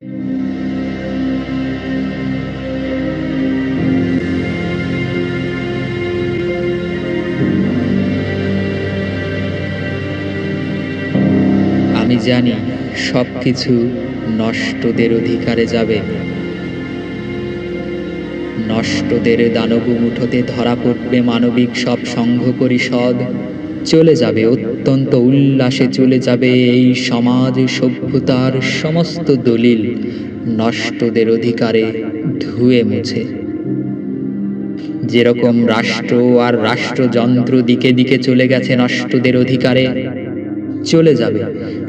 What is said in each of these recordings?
আমি জানি সবকিছু নষ্টদের অধিকারে যাবে। নষ্টদের দানব মুঠোতে ধরা পড়বে মানবিক সব সংঘ পরিষদ। চলে যাবে অত্যন্ত উল্লাসে, চলে যাবে এই সমাজ সভ্যতার সমস্ত দলিল নষ্টদের অধিকারে ধুয়ে মুছে। যেরকম রাষ্ট্র আর রাষ্ট্রযন্ত্র দিকে দিকে চলে গেছে নষ্টদের অধিকারে, চলে যাবে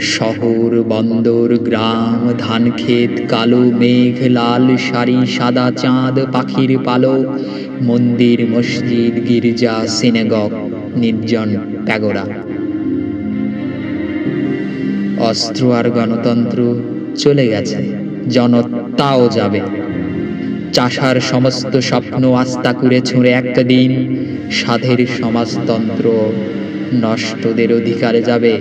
শহর, বন্দর, গ্রাম, ধানক্ষেত, কালো মেঘ, লাল শাড়ি, সাদা চাঁদ, পাখির পালক, মন্দির, মসজিদ, গির্জা, সিনেগগ, নির্জন প্যাগোডা। অস্ত্র আর গণতন্ত্র চলে গেছে, জনতাও যাবে। চাষার সমস্ত স্বপ্ন আস্তা করে ছুঁড়ে একদিন সাধের সমাজতন্ত্র নষ্টদের অধিকারে যাবে।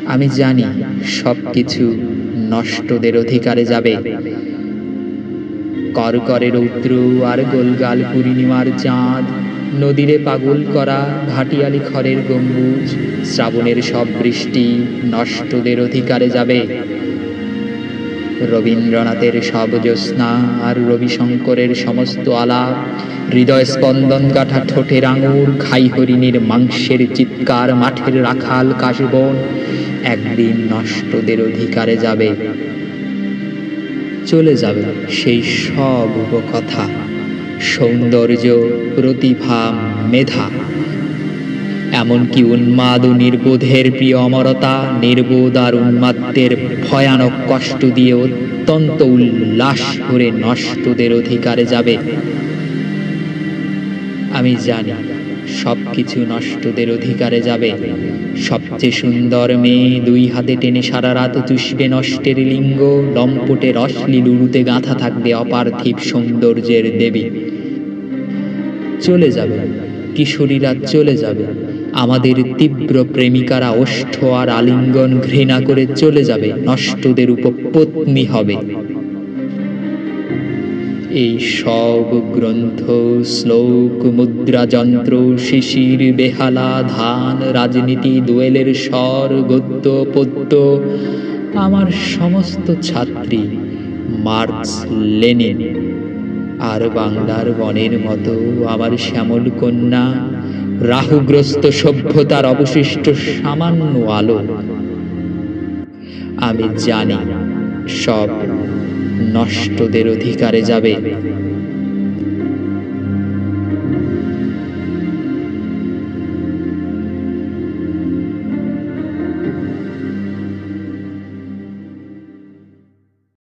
আমি জানি সবকিছু নষ্টদের অধিকারে যাবে। করকরে রৌদ্র আর গোলগাল পূর্ণিমার চাঁদ, নদীরে পাগল করা ভাটিয়ালি খড়ের গম্বুজ, শ্রাবণের সব বৃষ্টি নষ্টদের অধিকারে যাবে। রবীন্দ্রনাথের সব জ্যোৎস্না আর রবিশঙ্করের সমস্ত আলাপ, হৃদয় স্পন্দন গাঁথা ঠোঁটের আঙুর, খাই হরিণীর মাংসের চিৎকার, মাঠের রাখাল কাশবন একদিন নষ্টদের অধিকারে যাবে। চলে যাবে সেই সব উপকথা, সৌন্দর্য, প্রতিভা, মেধা, এমনকি উন্মাদ ও নির্বোধের প্রিয় অমরতা, নির্বোধ আর উন্মাদদের ভয়ানক কষ্ট দিয়ে অত্যন্ত উল্লাস করে নষ্টদের অধিকারে যাবে। আমি জানি সবকিছু নষ্টদের অধিকারে যাবে। সবচেয়ে সুন্দর মেয়ে দুই হাতে টেনে সারা রাত চুষবে নষ্টের লিঙ্গ, লম্পটের অশ্লীল উরুতে গাঁথা থাকবে অপার্থিব সৌন্দর্যের দেবী। চলে যাবে কিশোরীরা, চলে যাবে আমাদের তীব্র প্রেমিকারা, ওষ্ঠ আর আলিঙ্গন ঘৃণা করে চলে যাবে, নষ্টদের উপপত্নী হবে। এই সব গ্রন্থ, শ্লোক, মুদ্রা, যন্ত্র, শিশির, বেহালা, ধান, রাজনীতি, দোয়েলের স্বর, গদ্য, পদ্য, আমার সমস্ত ছাত্রী মার্কস, লেনিন আর বাংলার বনের মতো আমার শ্যামল কন্যা, রাহুগ্রস্ত সভ্যতার অবশিষ্ট সামান্য আলো। আমি জানি সব নষ্টদের অধিকারে যাবে।